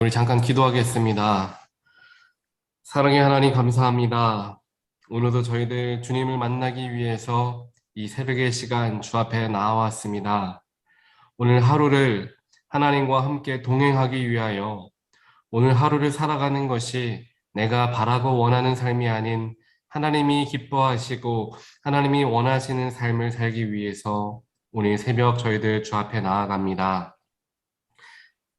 우리 잠깐 기도하겠습니다. 사랑의 하나님 감사합니다. 오늘도 저희들 주님을 만나기 위해서 이 새벽의 시간 주 앞에 나왔습니다. 오늘 하루를 하나님과 함께 동행하기 위하여 오늘 하루를 살아가는 것이 내가 바라고 원하는 삶이 아닌 하나님이 기뻐하시고 하나님이 원하시는 삶을 살기 위해서 오늘 새벽 저희들 주 앞에 나아갑니다.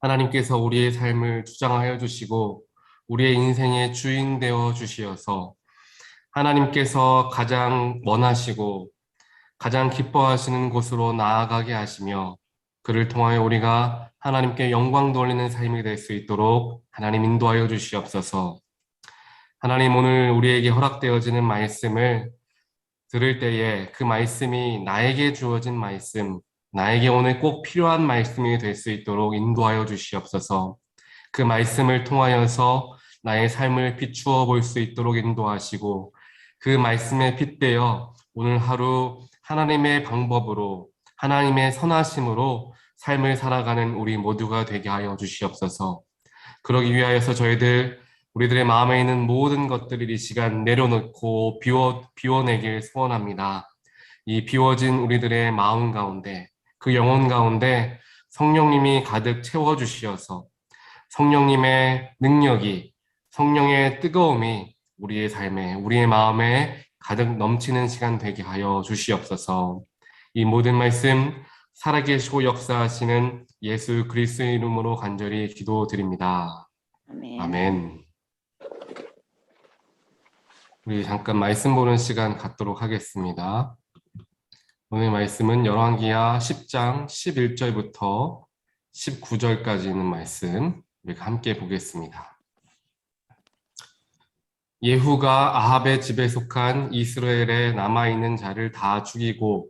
하나님께서 우리의 삶을 주장하여 주시고 우리의 인생의 주인 되어 주시어서 하나님께서 가장 원하시고 가장 기뻐하시는 곳으로 나아가게 하시며 그를 통하여 우리가 하나님께 영광 돌리는 삶이 될 수 있도록 하나님 인도하여 주시옵소서. 하나님, 오늘 우리에게 허락되어지는 말씀을 들을 때에 그 말씀이 나에게 주어진 말씀, 나에게 오늘 꼭 필요한 말씀이 될 수 있도록 인도하여 주시옵소서. 그 말씀을 통하여서 나의 삶을 비추어 볼 수 있도록 인도하시고 그 말씀에 빗대어 오늘 하루 하나님의 방법으로 하나님의 선하심으로 삶을 살아가는 우리 모두가 되게 하여 주시옵소서. 그러기 위하여서 우리들의 마음에 있는 모든 것들을 이 시간 내려놓고 비워내길 소원합니다. 이 비워진 우리들의 마음 가운데, 그 영혼 가운데 성령님이 가득 채워주시어서 성령님의 능력이, 성령의 뜨거움이 우리의 삶에, 우리의 마음에 가득 넘치는 시간 되게 하여 주시옵소서. 이 모든 말씀 살아계시고 역사하시는 예수 그리스도의 이름으로 간절히 기도드립니다. 아멘. 아멘. 우리 잠깐 말씀 보는 시간 갖도록 하겠습니다. 오늘 말씀은 열왕기하 10장 11절부터 19절까지 있는 말씀 우리가 함께 보겠습니다. 예후가 아합의 집에 속한 이스라엘에 남아있는 자를 다 죽이고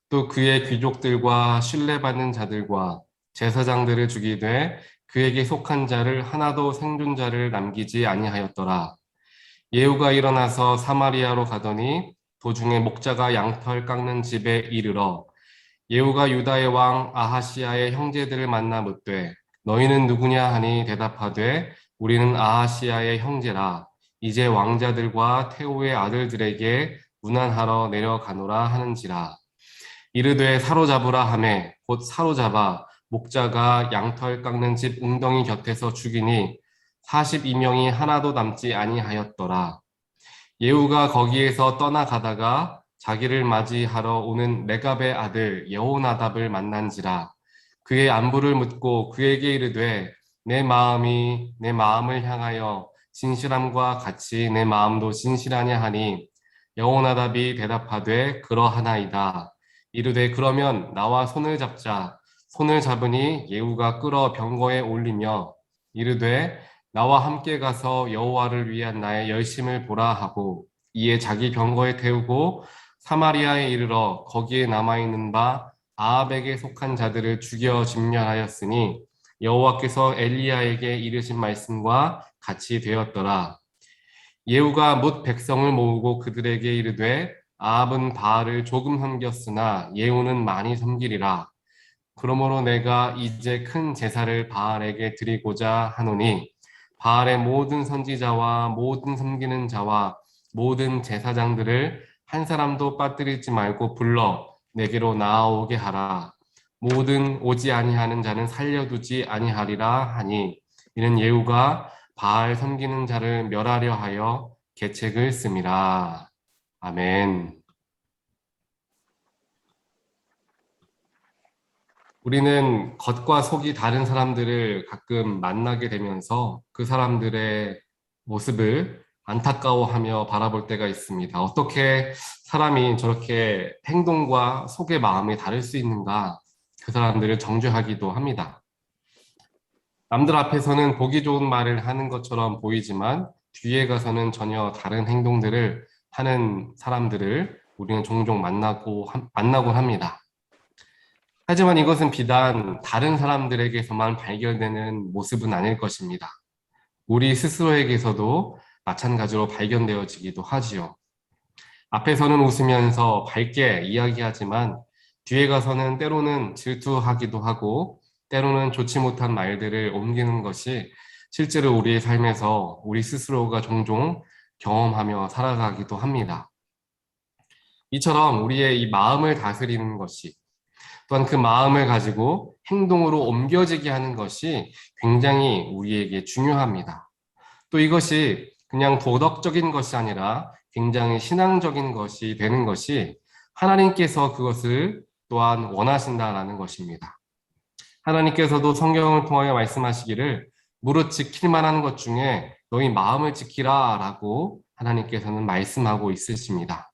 또 그의 귀족들과 신뢰받는 자들과 제사장들을 죽이되 그에게 속한 자를 하나도 생존자를 남기지 아니하였더라. 예후가 일어나서 사마리아로 가더니 도중에 목자가 양털 깎는 집에 이르러 예후가 유다의 왕 아하시아의 형제들을 만나 묻되 너희는 누구냐 하니 대답하되 우리는 아하시아의 형제라. 이제 왕자들과 태후의 아들들에게 문안하러 내려가노라 하는지라. 이르되 사로잡으라 하매 곧 사로잡아 목자가 양털 깎는 집 웅덩이 곁에서 죽이니 42명이 하나도 남지 아니하였더라. 예후가 거기에서 떠나가다가 자기를 맞이하러 오는 레갑의 아들 여호나답을 만난지라. 그의 안부를 묻고 그에게 이르되 내 마음이 내 마음을 향하여 진실함과 같이 내 마음도 진실하냐 하니 여호나답이 대답하되 그러하나이다. 이르되 그러면 나와 손을 잡자. 손을 잡으니 예후가 끌어 병거에 올리며 이르되 나와 함께 가서 여호와를 위한 나의 열심을 보라 하고 이에 자기 병거에 태우고 사마리아에 이르러 거기에 남아있는 바 아합에게 속한 자들을 죽여 진멸하였으니 여호와께서 엘리야에게 이르신 말씀과 같이 되었더라. 예후가 뭇 백성을 모으고 그들에게 이르되 아합은 바알을 조금 섬겼으나 예후는 많이 섬기리라. 그러므로 내가 이제 큰 제사를 바알에게 드리고자 하노니 바알의 모든 선지자와 모든 섬기는 자와 모든 제사장들을 한 사람도 빠뜨리지 말고 불러 내게로 나아오게 하라. 모든 오지 아니하는 자는 살려두지 아니하리라 하니 이는 예후가 바알 섬기는 자를 멸하려 하여 계책을 씁니다. 아멘. 우리는 겉과 속이 다른 사람들을 가끔 만나게 되면서 그 사람들의 모습을 안타까워하며 바라볼 때가 있습니다. 어떻게 사람이 저렇게 행동과 속의 마음이 다를 수 있는가? 그 사람들을 정죄하기도 합니다. 남들 앞에서는 보기 좋은 말을 하는 것처럼 보이지만 뒤에 가서는 전혀 다른 행동들을 하는 사람들을 우리는 종종 만나곤 합니다. 하지만 이것은 비단 다른 사람들에게서만 발견되는 모습은 아닐 것입니다. 우리 스스로에게서도 마찬가지로 발견되어지기도 하지요. 앞에서는 웃으면서 밝게 이야기하지만 뒤에 가서는 때로는 질투하기도 하고 때로는 좋지 못한 말들을 옮기는 것이 실제로 우리의 삶에서 우리 스스로가 종종 경험하며 살아가기도 합니다. 이처럼 우리의 이 마음을 다스리는 것이, 또한 그 마음을 가지고 행동으로 옮겨지게 하는 것이 굉장히 우리에게 중요합니다. 또 이것이 그냥 도덕적인 것이 아니라 굉장히 신앙적인 것이 되는 것이 하나님께서 그것을 또한 원하신다라는 것입니다. 하나님께서도 성경을 통하여 말씀하시기를 무릇 지킬 만한 것 중에 너희 마음을 지키라 라고 하나님께서는 말씀하고 있으십니다.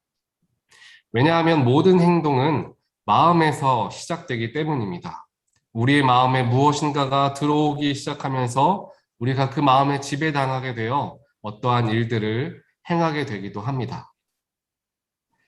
왜냐하면 모든 행동은 마음에서 시작되기 때문입니다. 우리의 마음에 무엇인가가 들어오기 시작하면서 우리가 그 마음에 지배당하게 되어 어떠한 일들을 행하게 되기도 합니다.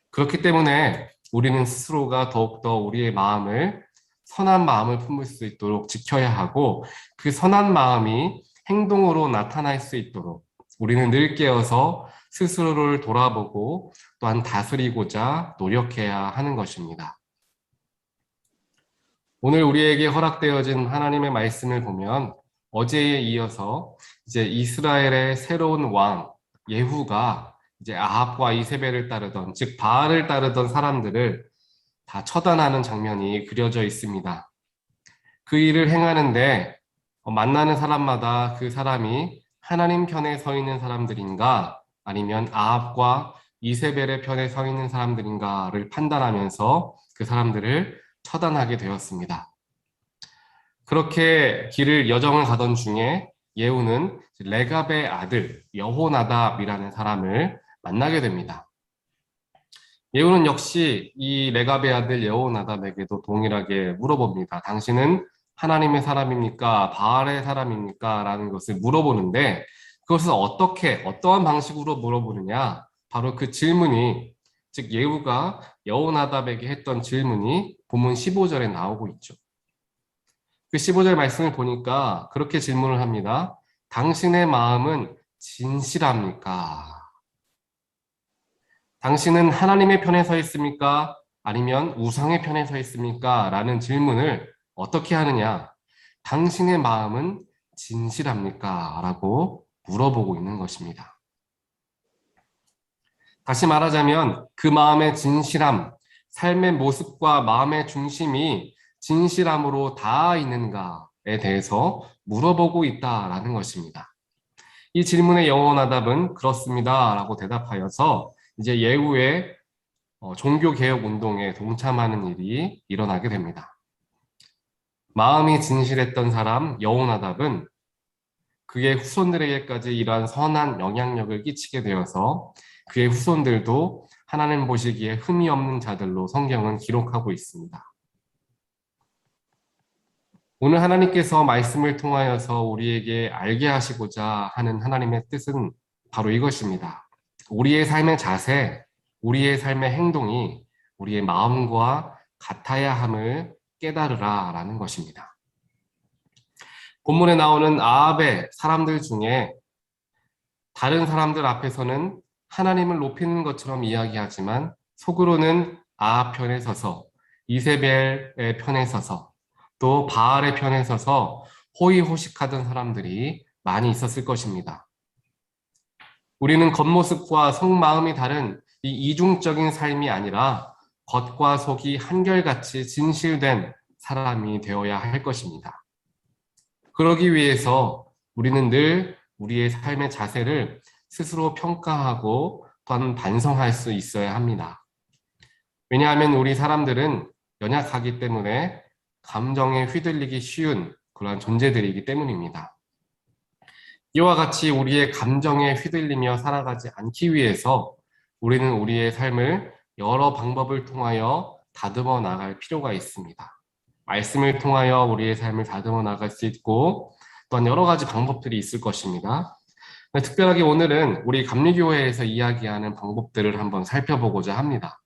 그렇기 때문에 우리는 스스로가 더욱더 우리의 마음을 선한 마음을 품을 수 있도록 지켜야 하고 그 선한 마음이 행동으로 나타날 수 있도록 우리는 늘 깨어서 스스로를 돌아보고 또한 다스리고자 노력해야 하는 것입니다. 오늘 우리에게 허락되어진 하나님의 말씀을 보면 어제에 이어서 이제 이스라엘의 새로운 왕 예후가 이제 아합과 이세벨을 따르던, 즉 바알을 따르던 사람들을 다 처단하는 장면이 그려져 있습니다. 그 일을 행하는데 만나는 사람마다 그 사람이 하나님 편에 서 있는 사람들인가 아니면 아합과 이세벨의 편에 서 있는 사람들인가를 판단하면서 그 사람들을 처단하게 되었습니다. 그렇게 여정을 가던 중에 예후는 레갑의 아들 여호나답이라는 사람을 만나게 됩니다. 예후는 역시 이 레갑의 아들 여호나답에게도 동일하게 물어봅니다. 당신은 하나님의 사람입니까? 바알의 사람입니까? 라는 것을 물어보는데 그것을 어떠한 방식으로 물어보느냐? 바로 그 질문이, 즉 예후가 여호나답에게 했던 질문이 본문 15절에 나오고 있죠. 그 15절 말씀을 보니까 그렇게 질문을 합니다. 당신의 마음은 진실합니까? 당신은 하나님의 편에 서 있습니까? 아니면 우상의 편에 서 있습니까? 라는 질문을 어떻게 하느냐? 당신의 마음은 진실합니까? 라고 물어보고 있는 것입니다. 다시 말하자면 그 마음의 진실함, 삶의 모습과 마음의 중심이 진실함으로 닿아 있는가에 대해서 물어보고 있다라는 것입니다. 이 질문에 여호나답은 그렇습니다 라고 대답하여서 이제 예후의 종교개혁 운동에 동참하는 일이 일어나게 됩니다. 마음이 진실했던 사람 여호나답은 그의 후손들에게까지 이러한 선한 영향력을 끼치게 되어서 그의 후손들도 하나님 보시기에 흠이 없는 자들로 성경은 기록하고 있습니다. 오늘 하나님께서 말씀을 통하여서 우리에게 알게 하시고자 하는 하나님의 뜻은 바로 이것입니다. 우리의 삶의 자세, 우리의 삶의 행동이 우리의 마음과 같아야 함을 깨달으라 라는 것입니다. 본문에 나오는 아합의 사람들 중에 다른 사람들 앞에서는 하나님을 높이는 것처럼 이야기하지만 속으로는 아합 편에 서서 이세벨의 편에 서서 또 바알의 편에 서서 호의호식하던 사람들이 많이 있었을 것입니다. 우리는 겉모습과 속마음이 다른 이 이중적인 삶이 아니라 겉과 속이 한결같이 진실된 사람이 되어야 할 것입니다. 그러기 위해서 우리는 늘 우리의 삶의 자세를 스스로 평가하고 또한 반성할 수 있어야 합니다. 왜냐하면 우리 사람들은 연약하기 때문에 감정에 휘둘리기 쉬운 그러한 존재들이기 때문입니다. 이와 같이 우리의 감정에 휘둘리며 살아가지 않기 위해서 우리는 우리의 삶을 여러 방법을 통하여 다듬어 나갈 필요가 있습니다. 말씀을 통하여 우리의 삶을 다듬어 나갈 수 있고 또한 여러 가지 방법들이 있을 것입니다. 특별하게 오늘은 우리 감리교회에서 이야기하는 방법들을 한번 살펴보고자 합니다.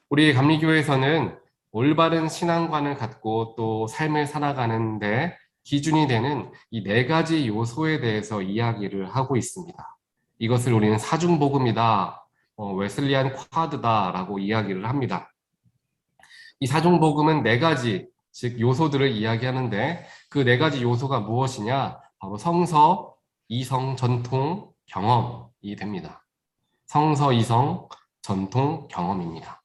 우리 감리교회에서는 올바른 신앙관을 갖고 또 삶을 살아가는데 기준이 되는 이 4가지 요소에 대해서 이야기를 하고 있습니다. 이것을 우리는 사중복음이다, 웨슬리안 쿼드다라고 이야기를 합니다. 이 사중복음은 4가지, 즉 요소들을 이야기하는데 그 4가지 요소가 무엇이냐? 바로 성서, 이성, 전통, 경험이 됩니다. 성서, 이성, 전통, 경험입니다.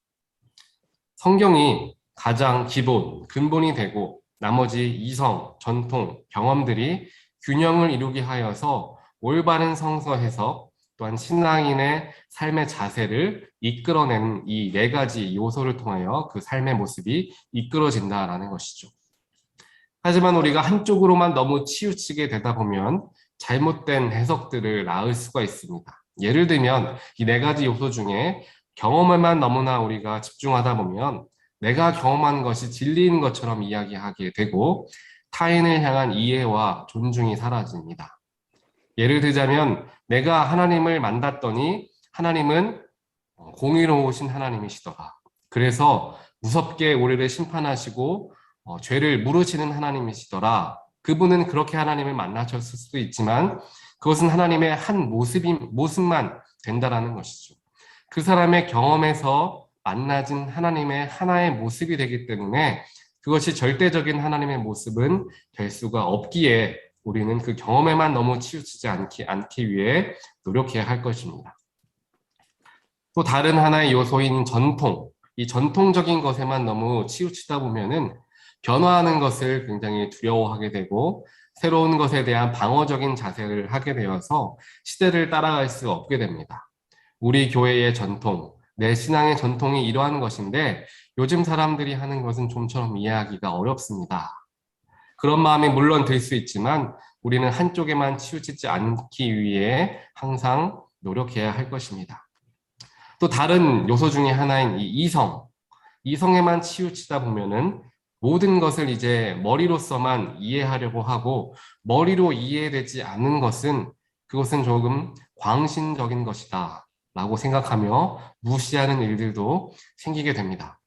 성경이 가장 기본, 근본이 되고 나머지 이성, 전통, 경험들이 균형을 이루게 하여서 올바른 성서 해석, 또한 신앙인의 삶의 자세를 이끌어내는 이 네 가지 요소를 통하여 그 삶의 모습이 이끌어진다라는 것이죠. 하지만 우리가 한쪽으로만 너무 치우치게 되다 보면 잘못된 해석들을 낳을 수가 있습니다. 예를 들면 이 네 가지 요소 중에 경험에만 너무나 우리가 집중하다 보면 내가 경험한 것이 진리인 것처럼 이야기하게 되고 타인을 향한 이해와 존중이 사라집니다. 예를 들자면 내가 하나님을 만났더니 하나님은 공의로우신 하나님이시더라. 그래서 무섭게 우리를 심판하시고 죄를 물으시는 하나님이시더라. 그분은 그렇게 하나님을 만나셨을 수도 있지만 그것은 하나님의 한 모습만 된다라는 것이죠. 그 사람의 경험에서 만나진 하나님의 하나의 모습이 되기 때문에 그것이 절대적인 하나님의 모습은 될 수가 없기에 우리는 그 경험에만 너무 치우치지 않기 위해 노력해야 할 것입니다. 또 다른 하나의 요소인 전통, 이 전통적인 것에만 너무 치우치다 보면은 변화하는 것을 굉장히 두려워하게 되고 새로운 것에 대한 방어적인 자세를 하게 되어서 시대를 따라갈 수 없게 됩니다. 우리 교회의 전통, 내 신앙의 전통이 이러한 것인데 요즘 사람들이 하는 것은 좀처럼 이해하기가 어렵습니다. 그런 마음이 물론 들 수 있지만 우리는 한쪽에만 치우치지 않기 위해 항상 노력해야 할 것입니다. 또 다른 요소 중에 하나인 이 이성에만 치우치다 보면은 모든 것을 이제 머리로서만 이해하려고 하고 머리로 이해되지 않는 것은 그것은 조금 광신적인 것이다 라고 생각하며 무시하는 일들도 생기게 됩니다.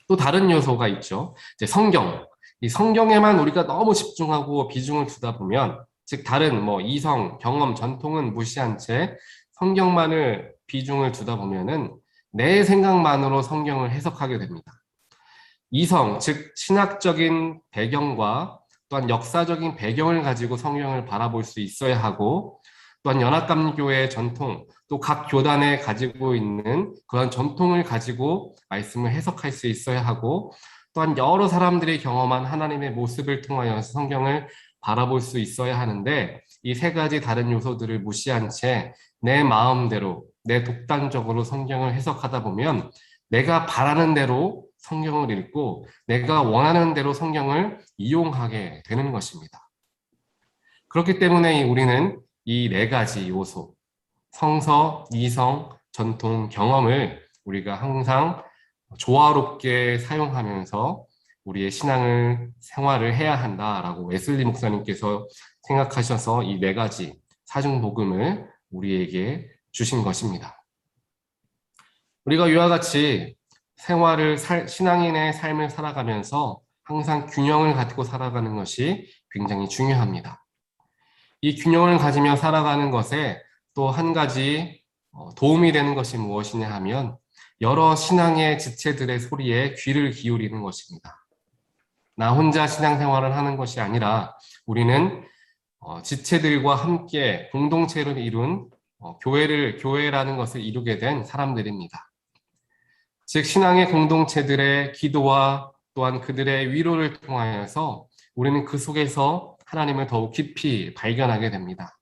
또 다른 요소가 있죠. 이제 성경. 이 성경에만 우리가 너무 집중하고 비중을 두다 보면 즉 다른 이성, 경험, 전통은 무시한 채 성경만을 비중을 두다 보면은 내 생각만으로 성경을 해석하게 됩니다. 이성, 즉 신학적인 배경과 또한 역사적인 배경을 가지고 성경을 바라볼 수 있어야 하고 또한 연합감교회의 전통, 또 각 교단에 가지고 있는 그런 전통을 가지고 말씀을 해석할 수 있어야 하고 또한 여러 사람들이 경험한 하나님의 모습을 통하여 성경을 바라볼 수 있어야 하는데 이 세 가지 다른 요소들을 무시한 채 내 마음대로, 내 독단적으로 성경을 해석하다 보면 내가 바라는 대로 성경을 읽고 내가 원하는 대로 성경을 이용하게 되는 것입니다. 그렇기 때문에 우리는 이 네 가지 요소, 성서, 이성, 전통, 경험을 우리가 항상 조화롭게 사용하면서 우리의 생활을 해야 한다라고 웨슬리 목사님께서 생각하셔서 이 네 가지 사중복음을 우리에게 주신 것입니다. 우리가 이와 같이 신앙인의 삶을 살아가면서 항상 균형을 갖고 살아가는 것이 굉장히 중요합니다. 이 균형을 가지며 살아가는 것에 또 한 가지 도움이 되는 것이 무엇이냐 하면 여러 신앙의 지체들의 소리에 귀를 기울이는 것입니다. 나 혼자 신앙생활을 하는 것이 아니라 우리는 지체들과 함께 공동체를 이룬 교회라는 것을 이루게 된 사람들입니다. 즉 신앙의 공동체들의 기도와 또한 그들의 위로를 통하여서 우리는 그 속에서 하나님을 더욱 깊이 발견하게 됩니다.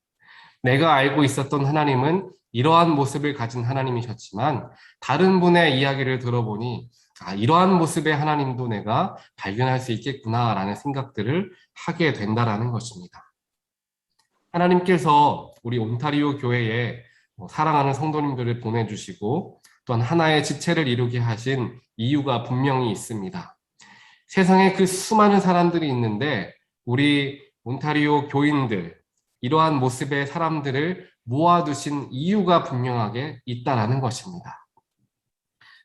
내가 알고 있었던 하나님은 이러한 모습을 가진 하나님이셨지만 다른 분의 이야기를 들어보니 이러한 모습의 하나님도 내가 발견할 수 있겠구나라는 생각들을 하게 된다라는 것입니다. 하나님께서 우리 온타리오 교회에 사랑하는 성도님들을 보내주시고 또한 하나의 지체를 이루게 하신 이유가 분명히 있습니다. 세상에 그 수많은 사람들이 있는데 우리 온타리오 교인들, 이러한 모습의 사람들을 모아두신 이유가 분명하게 있다라는 것입니다.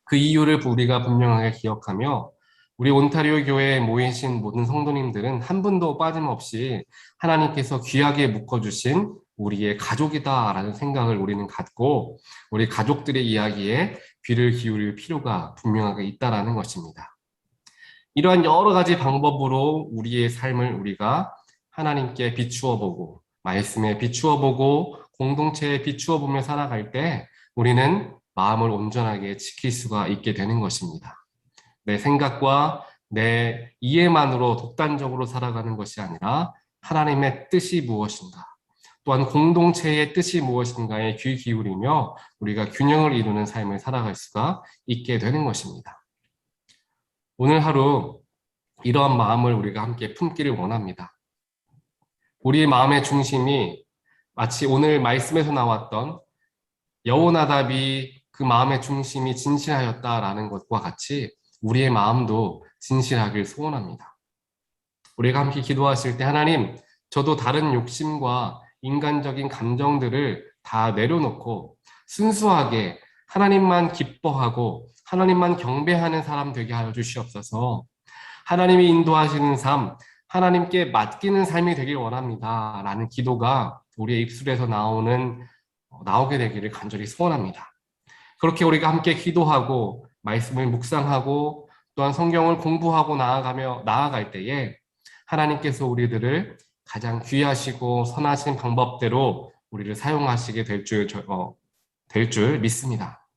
그 이유를 우리가 분명하게 기억하며 우리 온타리오 교회에 모이신 모든 성도님들은 한 분도 빠짐없이 하나님께서 귀하게 묶어주신 우리의 가족이다라는 생각을 우리는 갖고 우리 가족들의 이야기에 귀를 기울일 필요가 분명하게 있다라는 것입니다. 이러한 여러 가지 방법으로 우리의 삶을 우리가 하나님께 비추어 보고 말씀에 비추어 보고 공동체에 비추어 보며 살아갈 때 우리는 마음을 온전하게 지킬 수가 있게 되는 것입니다. 내 생각과 내 이해만으로 독단적으로 살아가는 것이 아니라 하나님의 뜻이 무엇인가, 또한 공동체의 뜻이 무엇인가에 귀 기울이며 우리가 균형을 이루는 삶을 살아갈 수가 있게 되는 것입니다. 오늘 하루 이러한 마음을 우리가 함께 품기를 원합니다. 우리의 마음의 중심이 마치 오늘 말씀에서 나왔던 여호나답이 그 마음의 중심이 진실하였다라는 것과 같이 우리의 마음도 진실하길 소원합니다. 우리가 함께 기도하실 때 하나님, 저도 다른 욕심과 인간적인 감정들을 다 내려놓고 순수하게 하나님만 기뻐하고 하나님만 경배하는 사람 되게 하여 주시옵소서. 하나님이 인도하시는 삶, 하나님께 맡기는 삶이 되길 원합니다. 라는 기도가 우리의 입술에서 나오게 되기를 간절히 소원합니다. 그렇게 우리가 함께 기도하고 말씀을 묵상하고 또한 성경을 공부하고 나아갈 때에 하나님께서 우리들을 가장 귀하시고 선하신 방법대로 우리를 사용하시게 될 줄 믿습니다.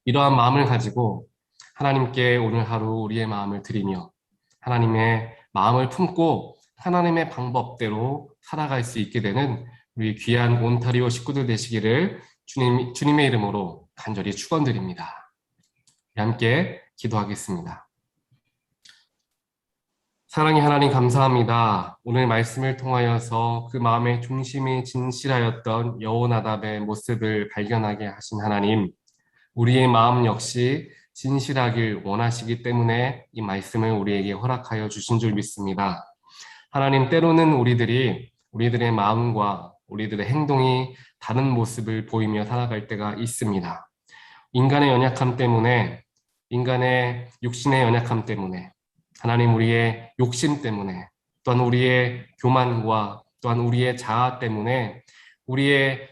이러한 마음을 가지고 하나님께 오늘 하루 우리의 마음을 드리며 하나님의 마음을 품고 하나님의 방법대로 살아갈 수 있게 되는 우리 귀한 온타리오 식구들 되시기를 주님의 이름으로 간절히 축원드립니다. 함께 기도하겠습니다. 사랑의 하나님 감사합니다. 오늘 말씀을 통하여서 그 마음의 중심이 진실하였던 여호나답의 모습을 발견하게 하신 하나님, 우리의 마음 역시 진실하길 원하시기 때문에 이 말씀을 우리에게 허락하여 주신 줄 믿습니다. 하나님, 때로는 우리들의 마음과 우리들의 행동이 다른 모습을 보이며 살아갈 때가 있습니다. 인간의 연약함 때문에, 인간의 육신의 연약함 때문에, 하나님 우리의 욕심 때문에, 또한 우리의 교만과 또한 우리의 자아 때문에 우리의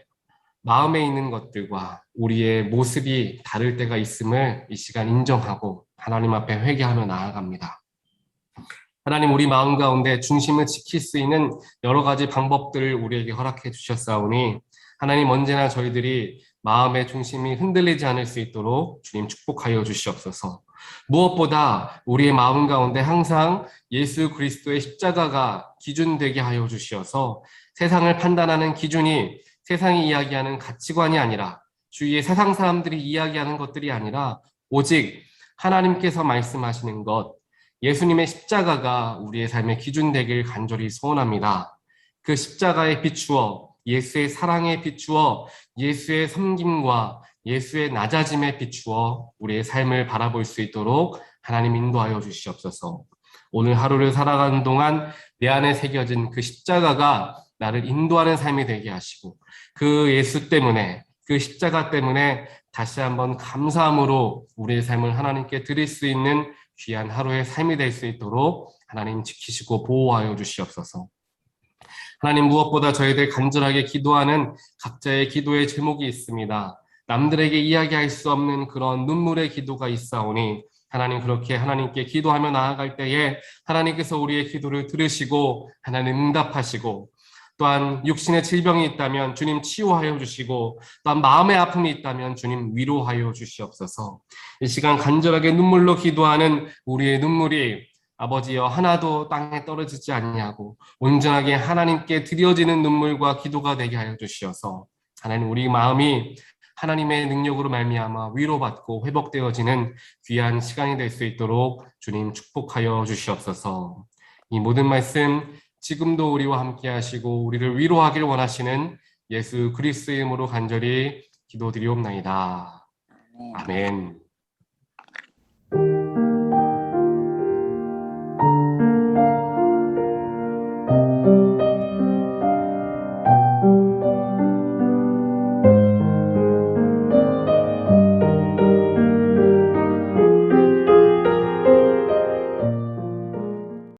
마음에 있는 것들과 우리의 모습이 다를 때가 있음을 이 시간 인정하고 하나님 앞에 회개하며 나아갑니다. 하나님, 우리 마음 가운데 중심을 지킬 수 있는 여러 가지 방법들을 우리에게 허락해 주셨사오니 하나님, 언제나 저희들이 마음의 중심이 흔들리지 않을 수 있도록 주님 축복하여 주시옵소서. 무엇보다 우리의 마음 가운데 항상 예수 그리스도의 십자가가 기준되게 하여 주시어서 세상을 판단하는 기준이 세상이 이야기하는 가치관이 아니라, 주위의 세상 사람들이 이야기하는 것들이 아니라 오직 하나님께서 말씀하시는 것, 예수님의 십자가가 우리의 삶의 기준 되길 간절히 소원합니다. 그 십자가에 비추어, 예수의 사랑에 비추어, 예수의 섬김과 예수의 낮아짐에 비추어 우리의 삶을 바라볼 수 있도록 하나님 인도하여 주시옵소서. 오늘 하루를 살아가는 동안 내 안에 새겨진 그 십자가가 나를 인도하는 삶이 되게 하시고, 그 예수 때문에, 그 십자가 때문에 다시 한번 감사함으로 우리의 삶을 하나님께 드릴 수 있는 귀한 하루의 삶이 될 수 있도록 하나님 지키시고 보호하여 주시옵소서. 하나님, 무엇보다 저희들 간절하게 기도하는 각자의 기도의 제목이 있습니다. 남들에게 이야기할 수 없는 그런 눈물의 기도가 있사오니 하나님, 그렇게 하나님께 기도하며 나아갈 때에 하나님께서 우리의 기도를 들으시고 하나님 응답하시고, 또한 육신의 질병이 있다면 주님 치유하여 주시고, 또한 마음의 아픔이 있다면 주님 위로하여 주시옵소서. 이 시간 간절하게 눈물로 기도하는 우리의 눈물이 아버지여 하나도 땅에 떨어지지 아니하고 온전하게 하나님께 드려지는 눈물과 기도가 되게 하여 주시어서 하나님, 우리 마음이 하나님의 능력으로 말미암아 위로받고 회복되어지는 귀한 시간이 될 수 있도록 주님 축복하여 주시옵소서. 이 모든 말씀 지금도 우리와 함께 하시고 우리를 위로하길 원하시는 예수 그리스도의 이름으로 간절히 기도드리옵나이다. 아멘.